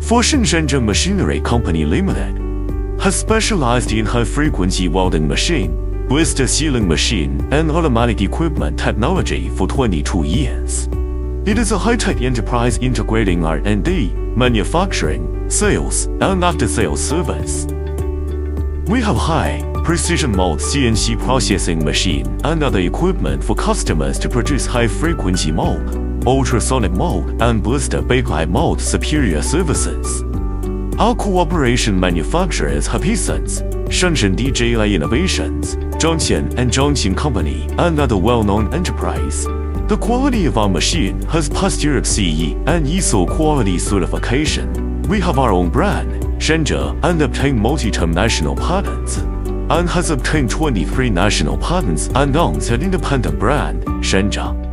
For Shenzhen Machinery Company Limited has specialized in high-frequency welding machine, blister sealing machine, and automatic equipment technology for 22 years. It is a high-tech enterprise integrating R&D, manufacturing, sales, and after-sales service. We have high-precision mold CNC processing machine and other equipment for customers to produce high-frequency mold, ultrasonic mold, and blister bakelite mold superior services. Our cooperation manufacturers Hapisons, Shenzhen DJI Innovations, Zhangqian and Zhangqin Company, and other well-known enterprise. The quality of our machine has passed Europe CE and ISO quality certification. We have our own brand, Shenzhen, and obtained multi-term national patents, and has obtained 23 national patents and owns an independent brand, Shenzhen.